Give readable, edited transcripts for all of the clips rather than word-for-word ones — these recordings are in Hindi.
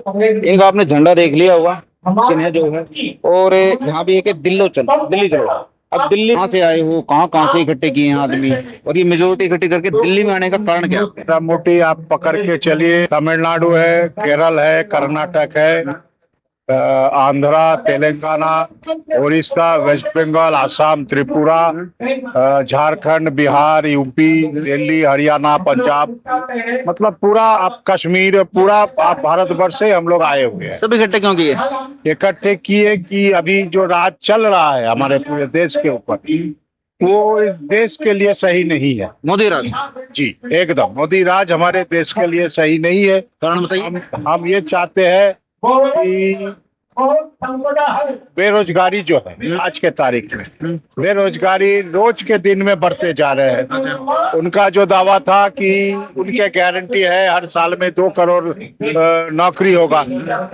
इनका आपने झंडा देख लिया होगा, चिन्ह जो है। और यहाँ भी एक दिल्ली चलो। अब दिल्ली कहाँ से आए हो, कहाँ कहाँ से इकट्ठे किए हैं आदमी, और ये मेजोरिटी इकट्ठी करके दिल्ली में आने का कारण क्या है? मोटी आप पकड़ के चलिए, तमिलनाडु है, केरल है, कर्नाटक है, आंध्रा, तेलंगाना, उड़ीसा, वेस्ट बंगाल, आसाम, त्रिपुरा, झारखंड, बिहार, यूपी, दिल्ली, हरियाणा, पंजाब, मतलब पूरा आप कश्मीर, पूरा आप भारतवर्ष से हम लोग आए हुए हैं। सब इकट्ठे क्यों किए? इकट्ठे किए कि अभी जो राज चल रहा है हमारे पूरे देश के ऊपर, वो इस देश के लिए सही नहीं है। मोदी राज? जी एकदम, मोदी राज हमारे देश के लिए सही नहीं है। कारण बताइए। हम ये चाहते हैं कि बेरोजगारी जो है आज के तारीख में, बेरोजगारी रोज के दिन में बढ़ते जा रहे हैं। उनका जो दावा था कि उनके गारंटी है हर साल में 2 करोड़ नौकरी होगा,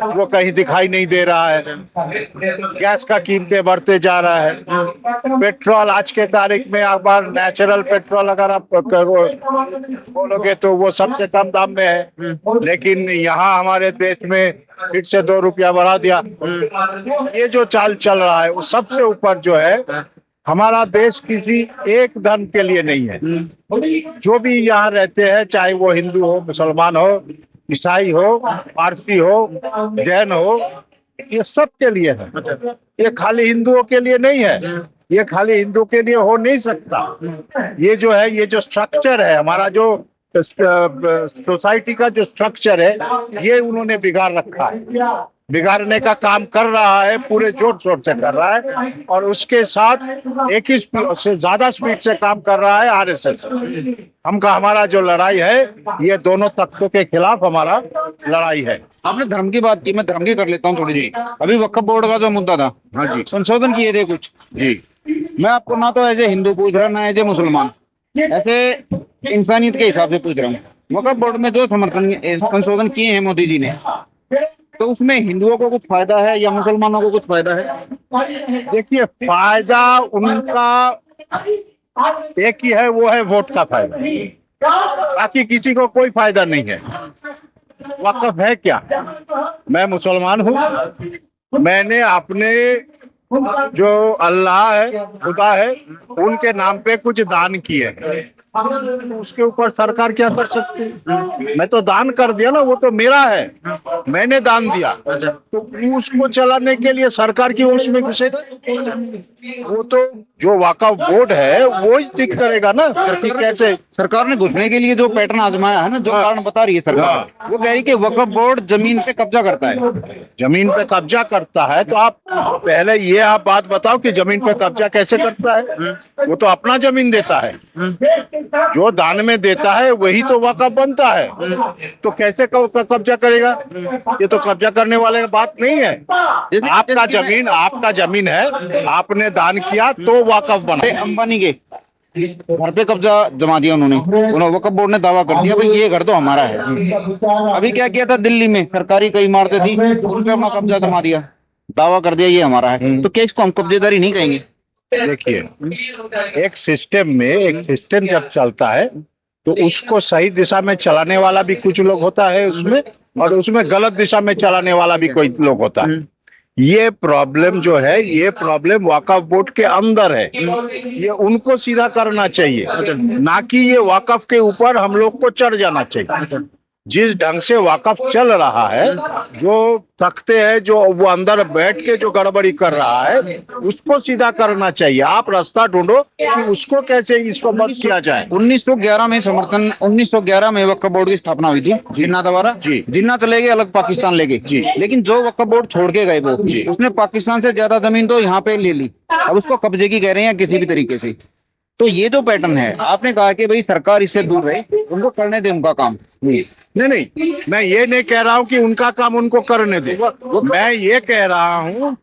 वो कहीं दिखाई नहीं दे रहा है। गैस का कीमतें बढ़ते जा रहा है। पेट्रोल आज के तारीख में एक बार नेचुरल पेट्रोल अगर आप बोलोगे तो वो सबसे कम दाम में है, लेकिन यहाँ हमारे देश में फिर से 2 रुपया बढ़ा दिया। ये जो चाल चल रहा है वो सबसे ऊपर जो है, हमारा देश किसी एक धर्म के लिए नहीं है। जो भी यहाँ रहते हैं, चाहे वो हिंदू हो, मुसलमान हो, ईसाई हो, पारसी हो, जैन हो, ये सब के लिए है। ये खाली हिंदुओं के लिए नहीं है, ये खाली हिंदू के लिए हो नहीं सकता। ये जो है, ये जो स्ट्रक्चर है हमारा, जो सोसाइटी का जो स्ट्रक्चर है, ये उन्होंने बिगाड़ रखा है। बिगाड़ने का काम कर रहा है, पूरे जोर शोर से कर रहा है, और उसके साथ एक ही से ज्यादा स्पीड से काम कर रहा है आरएसएस। हमारा जो लड़ाई है, ये दोनों तख्तों के खिलाफ हमारा लड़ाई है। आपने धर्म की बात की, मैं धर्म की कर लेता हूँ थोड़ी सी। अभी वक्फ बोर्ड का जो मुद्दा था, हाँ जी, संशोधन किए थे कुछ जी। मैं आपको ना तो एज ए हिंदू पूछ रहा, ना एज ए मुसलमान, ऐसे इंसानियत के हिसाब से पूछ रहा हूँ। वक्फ बोर्ड में जो संशोधन किए हैं मोदी जी ने, तो उसमें हिंदुओं को कुछ फायदा है या मुसलमानों को कुछ फायदा है? देखिए, फायदा उनका एक ही है, वो है वोट का फायदा, बाकी किसी को कोई फायदा नहीं है। वक्फ है क्या? मैं मुसलमान हूँ, मैंने अपने जो अल्लाह है, खुदा है, उनके नाम पे कुछ दान किए हैं, उसके ऊपर सरकार क्या कर सकती है? मैं तो दान कर दिया ना, वो तो मेरा है, मैंने दान दिया, तो उसको चलाने के लिए सरकार की उसमें घुसे, वो तो जो वक्फ बोर्ड है वो ही ठीक करेगा ना। कैसे सरकार ने घुसने के लिए जो पैटर्न आजमाया है ना, जो कारण बता रही है सरकार, वो कह रही कि वक्फ बोर्ड जमीन पे कब्जा करता है। जमीन पे कब्जा करता है तो आप पहले ये आप बात बताओ कि जमीन पे कब्जा कैसे करता है? वो तो अपना जमीन देता है, जो दान में देता है वही तो वक्फ बनता है, तो कैसे कब्जा करेगा? ये तो कब्जा करने वाले बात नहीं है। आपका जमीन है, आपने दान किया तो वक्फ बना। अंबानी के घर पे कब्जा जमा दिया उन्होंने वक्फ बोर्ड ने दावा कर दिया भाई ये घर तो हमारा है। अभी क्या किया था, दिल्ली में सरकारी कई इमारतें थी, उन पे अपना कब्जा जमा दिया, दावा कर दिया ये हमारा है। तो क्या इसको हम कब्जेदारी नहीं कहेंगे? देखिए, एक सिस्टम जब चलता है तो उसको सही दिशा में चलाने वाला भी कुछ लोग होता है उसमें, और उसमें गलत दिशा में चलाने वाला भी कोई लोग होता है। ये प्रॉब्लम जो है, ये प्रॉब्लम वक्फ बोर्ड के अंदर है, ये उनको सीधा करना चाहिए, ना कि ये वक्फ के ऊपर हम लोग को चढ़ जाना चाहिए। जिस ढंग से वक्फ चल रहा है, जो तख्ते हैं, जो वो अंदर बैठ के जो गड़बड़ी कर रहा है, उसको सीधा करना चाहिए। आप रास्ता ढूंढो कि उसको कैसे इसको बंद किया जाए। 1911 में वक्फ बोर्ड की स्थापना हुई थी जिन्ना द्वारा जी। जिन्ना चले गए, अलग पाकिस्तान ले गए जी, लेकिन जो वक्फ बोर्ड छोड़ के गए वो उसने पाकिस्तान से ज्यादा जमीन तो यहाँ पे ले ली, अब उसको कब्जे की कह रहे हैं किसी भी तरीके से। तो ये जो पैटर्न है, आपने कहा कि भाई सरकार इससे दूर रहे, उनको करने दे उनका काम। नहीं, मैं ये नहीं कह रहा हूँ कि उनका काम उनको करने दे, मैं ये कह रहा हूँ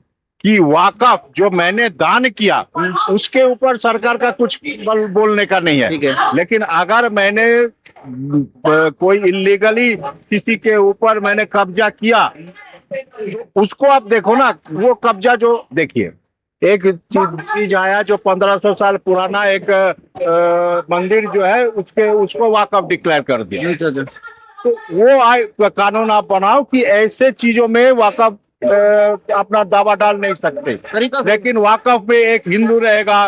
कि वक्फ जो मैंने दान किया उसके ऊपर सरकार का कुछ बोलने का नहीं है। लेकिन अगर मैंने कोई इलीगली किसी के ऊपर मैंने कब्जा किया, उसको आप देखो ना, वो कब्जा जो देखिए, एक चीज आया जो 1500 साल पुराना एक मंदिर जो है, उसको वक्फ डिक्लेयर कर दिया। तो वो कानून आप बनाओ कि ऐसे चीजों में वक़्फ़ अपना दावा डाल नहीं सकते, तरीका लेकिन वाकफ में एक हिंदू रहेगा,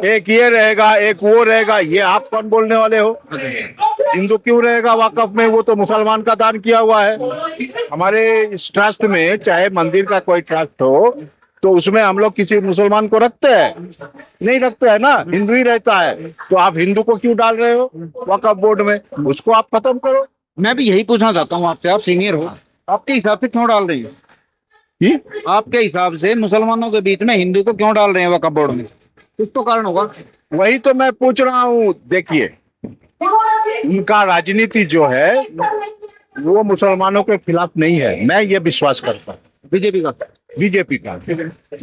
एक ये रहेगा, एक वो रहेगा, ये आप कौन बोलने वाले हो? हिंदू क्यों रहेगा वाकफ में? वो तो मुसलमान का दान किया हुआ है। हमारे इस ट्रस्ट में, चाहे मंदिर का कोई ट्रस्ट हो, तो उसमें हम लोग किसी मुसलमान को रखते हैं? नहीं रखते है ना, हिंदू ही रहता है। तो आप हिंदू को क्यों डाल रहे हो वक़्फ़ बोर्ड में? उसको आप खत्म करो। मैं भी यही पूछना चाहता हूँ आपसे, आप सीनियर हो, आपके हिसाब से क्यों डाल रही हो? आपके हिसाब से मुसलमानों के बीच में हिंदू को क्यों डाल रहे हैं वक्फ बोर्ड में? कुछ तो कारण होगा। वही तो मैं पूछ रहा हूँ। देखिए, उनका राजनीति जो है वो मुसलमानों के खिलाफ नहीं है, मैं ये विश्वास करता हूँ। बीजेपी का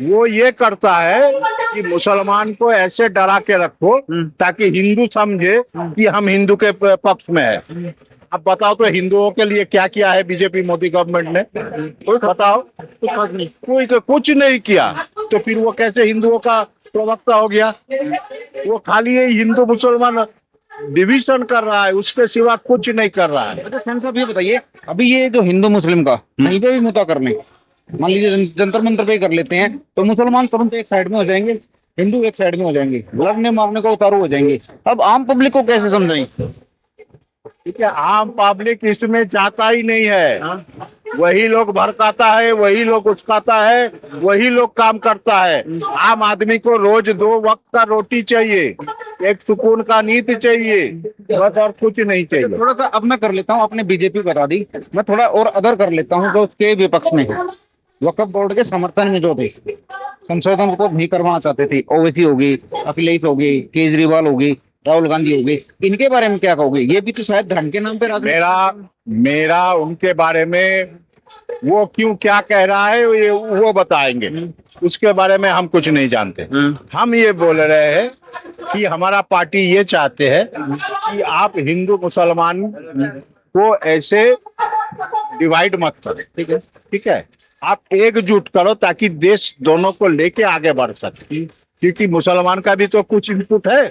वो ये करता है कि मुसलमान को ऐसे डरा के रखो ताकि हिंदू समझे कि हम हिंदू के पक्ष में है। अब बताओ तो हिंदुओं के लिए क्या किया है बीजेपी मोदी गवर्नमेंट ने? कोई बताओ? कुछ नहीं किया। तो फिर वो कैसे हिंदुओं का प्रवक्ता हो गया? वो खाली ये हिंदू मुसलमान डिवीजन कर रहा है, उसके सिवा कुछ नहीं कर रहा है। अच्छा सेन साहब, ये बताइए, अभी ये जो हिंदू मुस्लिम का कहीं पे भी मुद्दा करने, मान लीजिए जंतर मंतर पे कर लेते हैं, तो मुसलमान तुरंत एक साइड में हो जाएंगे, हिंदू एक साइड में हो जाएंगे, लड़ने मारने को उतारू हो जाएंगे। अब आम पब्लिक को कैसे समझाएं? ठीक है, आम पब्लिक इसमें जाता ही नहीं है। वही लोग भड़काता है, वही लोग उस्काता है, वही लोग काम करता है। आम आदमी को रोज 2 वक्त का रोटी चाहिए, एक सुकून का नींद चाहिए, बस और कुछ नहीं चाहिए। थोड़ा सा अब मैं कर लेता हूँ, आपने बीजेपी बता दी, मैं थोड़ा और अदर कर लेता हूँ जो उसके विपक्ष में है, वक्फ बोर्ड के समर्थन में जो थे, संशोधन को नहीं करवाना चाहते थे, ओवैसी होगी, अखिलेश होगी, केजरीवाल होगी, राहुल गांधी होगी, इनके बारे में क्या कहोगे? ये भी तो शायद धर्म के नाम पे मेरा उनके बारे में वो क्यों क्या कह रहा है वो बताएंगे, उसके बारे में हम कुछ नहीं जानते। हम ये बोल रहे हैं कि हमारा पार्टी ये चाहते हैं कि आप हिंदू मुसलमान को ऐसे डिवाइड मत करो। ठीक है, आप एकजुट करो ताकि देश दोनों को लेके आगे बढ़ सके, क्योंकि मुसलमान का भी तो कुछ इनपुट है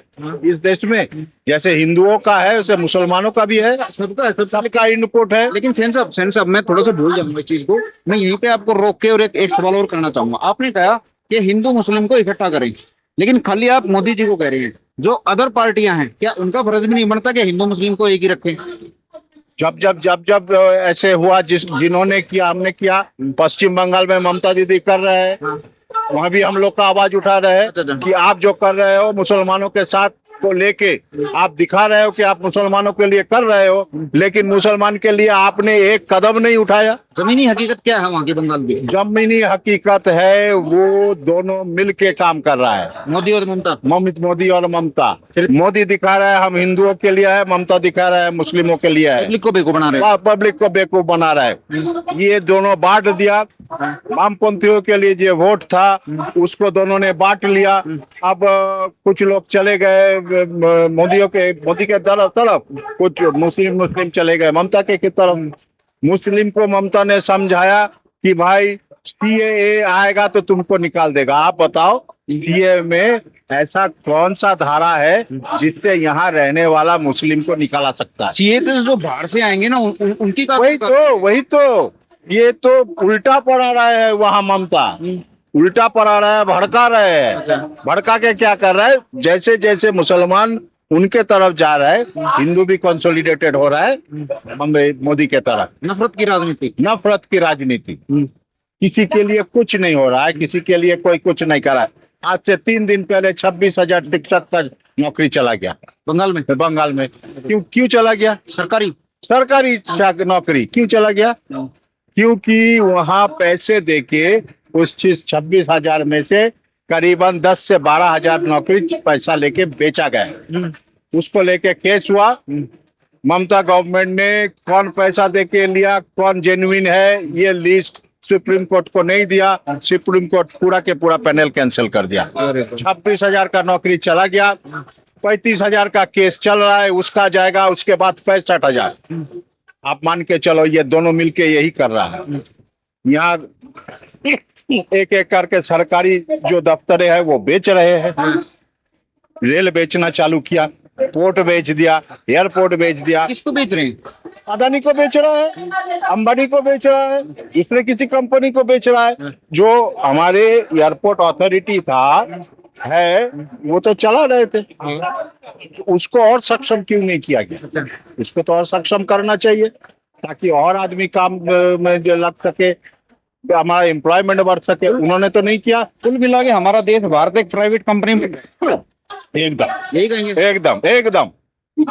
इस देश में, जैसे हिंदुओं का है वैसे मुसलमानों का भी है, सबका इनपुट है। लेकिन सेन साहब मैं थोड़ा सा भूल जाऊंगा इस चीज को, मैं यहीं पे आपको रोक के और एक सवाल और करना चाहूंगा। आपने कहा कि हिंदू मुस्लिम को इकट्ठा करें, लेकिन खाली आप मोदी जी को कह रहे हैं, जो अदर पार्टियां हैं, क्या उनका फर्ज भी नहीं बनता कि हिंदू मुस्लिम को एक ही रखें? जब ऐसे हुआ, जिन्होंने किया, हमने किया। पश्चिम बंगाल में ममता दीदी कर रहे हैं, वहाँ भी हम लोग का आवाज उठा रहे हैं कि आप जो कर रहे हो मुसलमानों के साथ को लेके, आप दिखा रहे हो कि आप मुसलमानों के लिए कर रहे हो, लेकिन मुसलमान के लिए आपने एक कदम नहीं उठाया। जमीनी हकीकत क्या है वहाँ की बंगाल की? जमीनी हकीकत है वो दोनों मिल के काम कर रहा है, मोदी और ममता। मोदी और ममता। मोदी दिखा रहा है हम हिंदुओं के लिए है, ममता दिखा रहा है मुस्लिमों के लिए है, पब्लिक को बेवकूफ बना रहे हैं। पब्लिक को बेवकूफ बना रहा है। ये दोनों बांट दिया। वामपंथियों के लिए जो वोट था उसको दोनों ने बांट लिया। अब कुछ लोग चले गए मोदी के तरफ, कुछ मुस्लिम चले गए ममता के तरफ। मुस्लिम को ममता ने समझाया कि भाई सीएए आएगा तो तुमको निकाल देगा। आप बताओ सीएए में ऐसा कौन सा धारा है जिससे यहाँ रहने वाला मुस्लिम को निकाला सकता है? सीएए तो जो बाहर से आएंगे ना उनकी वही तो ये तो उल्टा पड़ा रहा है। वहाँ ममता उल्टा पड़ा रहा है, भड़का रहे हैं। भड़का के क्या कर रहा है, जैसे जैसे मुसलमान उनके तरफ जा रहा है, हिंदू भी कंसोलिडेटेड हो रहा है मोदी के तरफ। नफरत की राजनीति किसी के लिए कुछ नहीं हो रहा है, किसी के लिए कोई कुछ नहीं कर रहा है। आज से 3 दिन पहले 26,000 शिक्षक का नौकरी चला गया बंगाल में। क्यों चला गया? सरकारी नौकरी क्यों चला गया? क्योंकि वहाँ पैसे देके उस 26,000 में से करीबन 10 से 12,000 नौकरी पैसा लेके बेचा गया। उसको लेके केस हुआ। ममता गवर्नमेंट ने कौन पैसा देके लिया, कौन जेन्युइन है, ये लिस्ट सुप्रीम कोर्ट को नहीं दिया। सुप्रीम कोर्ट पूरा के पूरा पैनल कैंसिल कर दिया। 26,000 का नौकरी चला गया। 35,000 का केस चल रहा है, उसका जाएगा। उसके बाद 65,000। आप मान के चलो ये दोनों मिलके यही कर रहा है। यहाँ एक एक करके सरकारी जो दफ्तरें हैं वो बेच रहे हैं। रेल बेचना चालू किया। पोर्ट बेच दिया, एयरपोर्ट बेच दिया। किसको बेच रहे हैं? अदानी को बेच रहा है, अंबानी को बेच रहा है, दूसरे किसी कंपनी को बेच रहा है। जो हमारे एयरपोर्ट अथॉरिटी था है वो तो चला रहे थे, उसको और सक्षम क्यों नहीं किया गया? इसको तो और सक्षम करना चाहिए ताकि और आदमी काम में जो लग सके, हमारा एम्प्लॉयमेंट बढ़ सके। उन्होंने तो नहीं किया। कुल मिला के हमारा देश भारत एक प्राइवेट कंपनी में एकदम यही कहेंगे। एकदम एकदम